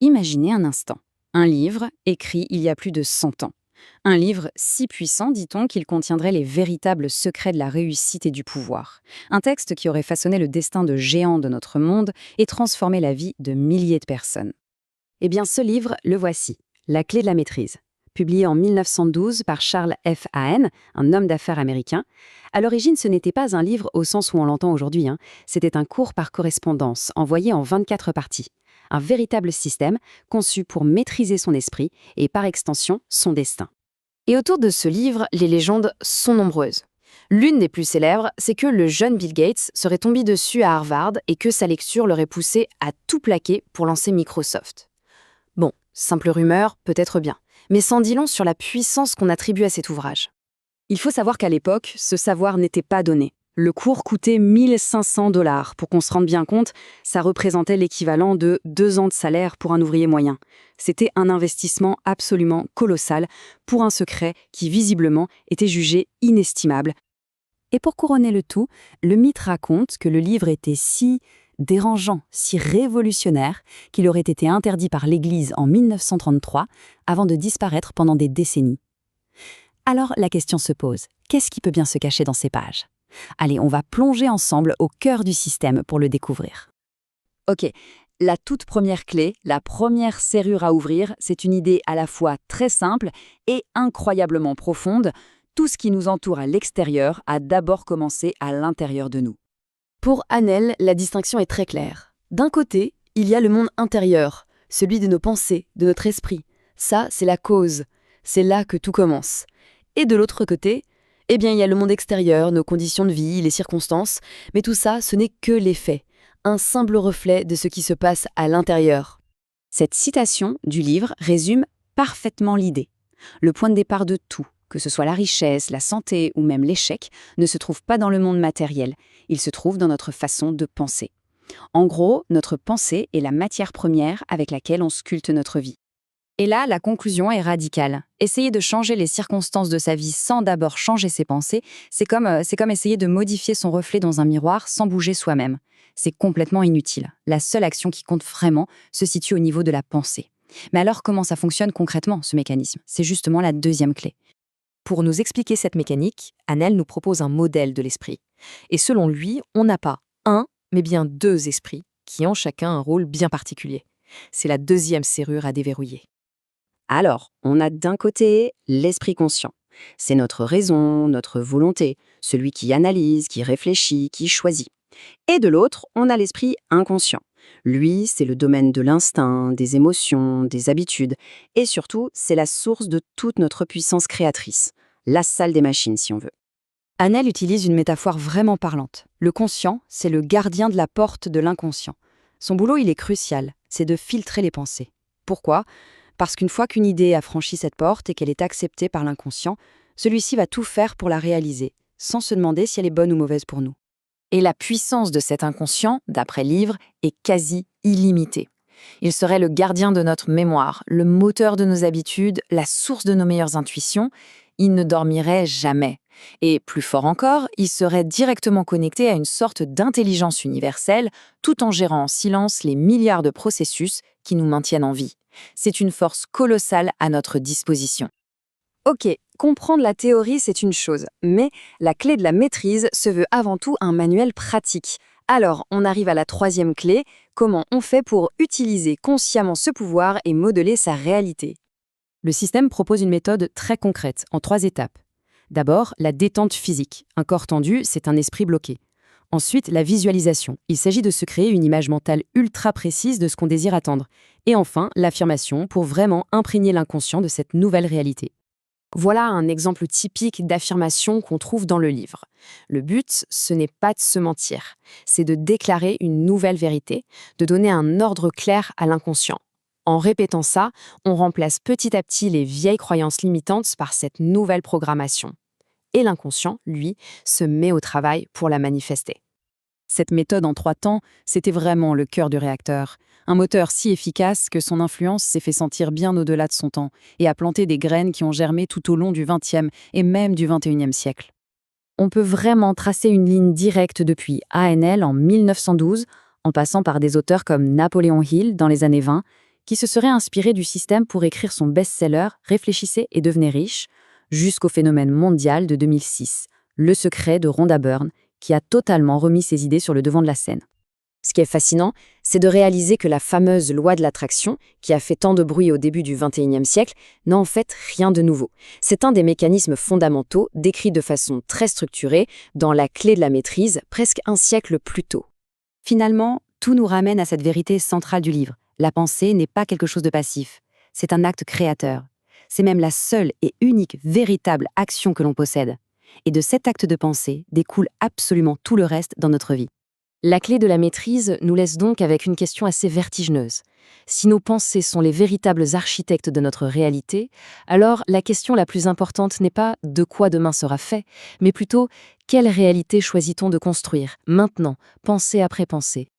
Imaginez un instant. Un livre écrit il y a plus de 100 ans. Un livre si puissant, dit-on, qu'il contiendrait les véritables secrets de la réussite et du pouvoir. Un texte qui aurait façonné le destin de géants de notre monde et transformé la vie de milliers de personnes. Eh bien, ce livre, le voici, La clé de la maîtrise. Publié en 1912 par Charles F. Hahn, un homme d'affaires américain. À l'origine, ce n'était pas un livre au sens où on l'entend aujourd'hui, C'était un cours par correspondance, envoyé en 24 parties. Un véritable système conçu pour maîtriser son esprit et, par extension, son destin. Et autour de ce livre, les légendes sont nombreuses. L'une des plus célèbres, c'est que le jeune Bill Gates serait tombé dessus à Harvard et que sa lecture l'aurait poussé à tout plaquer pour lancer Microsoft. Bon, simple rumeur, peut-être bien, mais sans dit long sur la puissance qu'on attribue à cet ouvrage. Il faut savoir qu'à l'époque, ce savoir n'était pas donné. Le cours coûtait 1 500 $. Pour qu'on se rende bien compte, ça représentait l'équivalent de 2 ans de salaire pour un ouvrier moyen. C'était un investissement absolument colossal pour un secret qui, visiblement, était jugé inestimable. Et pour couronner le tout, le mythe raconte que le livre était si dérangeant, si révolutionnaire, qu'il aurait été interdit par l'Église en 1933 avant de disparaître pendant des décennies. Alors la question se pose, qu'est-ce qui peut bien se cacher dans ces pages ? Allez, on va plonger ensemble au cœur du système pour le découvrir. Ok, la toute première clé, la première serrure à ouvrir, c'est une idée à la fois très simple et incroyablement profonde. Tout ce qui nous entoure à l'extérieur a d'abord commencé à l'intérieur de nous. Pour Hahn, la distinction est très claire. D'un côté, il y a le monde intérieur, celui de nos pensées, de notre esprit. Ça, c'est la cause. C'est là que tout commence. Et de l'autre côté, il y a le monde extérieur, nos conditions de vie, les circonstances, mais tout ça, ce n'est que l'effet, un simple reflet de ce qui se passe à l'intérieur. Cette citation du livre résume parfaitement l'idée. Le point de départ de tout, que ce soit la richesse, la santé ou même l'échec, ne se trouve pas dans le monde matériel, il se trouve dans notre façon de penser. En gros, notre pensée est la matière première avec laquelle on sculpte notre vie. Et là, la conclusion est radicale. Essayer de changer les circonstances de sa vie sans d'abord changer ses pensées, c'est comme essayer de modifier son reflet dans un miroir sans bouger soi-même. C'est complètement inutile. La seule action qui compte vraiment se situe au niveau de la pensée. Mais alors, comment ça fonctionne concrètement, ce mécanisme ? C'est justement la deuxième clé. Pour nous expliquer cette mécanique, Hahn nous propose un modèle de l'esprit. Et selon lui, on n'a pas un, mais bien 2 esprits, qui ont chacun un rôle bien particulier. C'est la deuxième serrure à déverrouiller. Alors, on a d'un côté l'esprit conscient. C'est notre raison, notre volonté, celui qui analyse, qui réfléchit, qui choisit. Et de l'autre, on a l'esprit inconscient. Lui, c'est le domaine de l'instinct, des émotions, des habitudes. Et surtout, c'est la source de toute notre puissance créatrice. La salle des machines, si on veut. Hahn utilise une métaphore vraiment parlante. Le conscient, c'est le gardien de la porte de l'inconscient. Son boulot, il est crucial, c'est de filtrer les pensées. Pourquoi ? Parce qu'une fois qu'une idée a franchi cette porte et qu'elle est acceptée par l'inconscient, celui-ci va tout faire pour la réaliser, sans se demander si elle est bonne ou mauvaise pour nous. Et la puissance de cet inconscient, d'après le livre, est quasi illimitée. Il serait le gardien de notre mémoire, le moteur de nos habitudes, la source de nos meilleures intuitions. Il ne dormirait jamais. Et plus fort encore, il serait directement connecté à une sorte d'intelligence universelle, tout en gérant en silence les milliards de processus qui nous maintiennent en vie. C'est une force colossale à notre disposition. Ok, comprendre la théorie, c'est une chose, mais la clé de la maîtrise se veut avant tout un manuel pratique. Alors, on arrive à la troisième clé, comment on fait pour utiliser consciemment ce pouvoir et modeler sa réalité. Le système propose une méthode très concrète, en 3 étapes. D'abord, la détente physique. Un corps tendu, c'est un esprit bloqué. Ensuite, la visualisation. Il s'agit de se créer une image mentale ultra précise de ce qu'on désire atteindre. Et enfin, l'affirmation pour vraiment imprégner l'inconscient de cette nouvelle réalité. Voilà un exemple typique d'affirmation qu'on trouve dans le livre. Le but, ce n'est pas de se mentir, c'est de déclarer une nouvelle vérité, de donner un ordre clair à l'inconscient. En répétant ça, on remplace petit à petit les vieilles croyances limitantes par cette nouvelle programmation. Et l'inconscient, lui, se met au travail pour la manifester. Cette méthode en 3 temps, c'était vraiment le cœur du réacteur. Un moteur si efficace que son influence s'est fait sentir bien au-delà de son temps et a planté des graines qui ont germé tout au long du XXe et même du XXIe siècle. On peut vraiment tracer une ligne directe depuis Hahn en 1912, en passant par des auteurs comme Napoléon Hill dans les années 20, qui se serait inspiré du système pour écrire son best-seller Réfléchissez et devenez riche, jusqu'au phénomène mondial de 2006, Le secret de Rhonda Byrne, qui a totalement remis ses idées sur le devant de la scène. Ce qui est fascinant, c'est de réaliser que la fameuse loi de l'attraction, qui a fait tant de bruit au début du XXIe siècle, n'a en fait rien de nouveau. C'est un des mécanismes fondamentaux décrits de façon très structurée dans La clé de la maîtrise, presque un siècle plus tôt. Finalement, tout nous ramène à cette vérité centrale du livre. La pensée n'est pas quelque chose de passif, c'est un acte créateur. C'est même la seule et unique véritable action que l'on possède. Et de cet acte de pensée découle absolument tout le reste dans notre vie. La clé de la maîtrise nous laisse donc avec une question assez vertigineuse. Si nos pensées sont les véritables architectes de notre réalité, alors la question la plus importante n'est pas de quoi demain sera fait, mais plutôt quelle réalité choisit-on de construire, maintenant, pensée après pensée,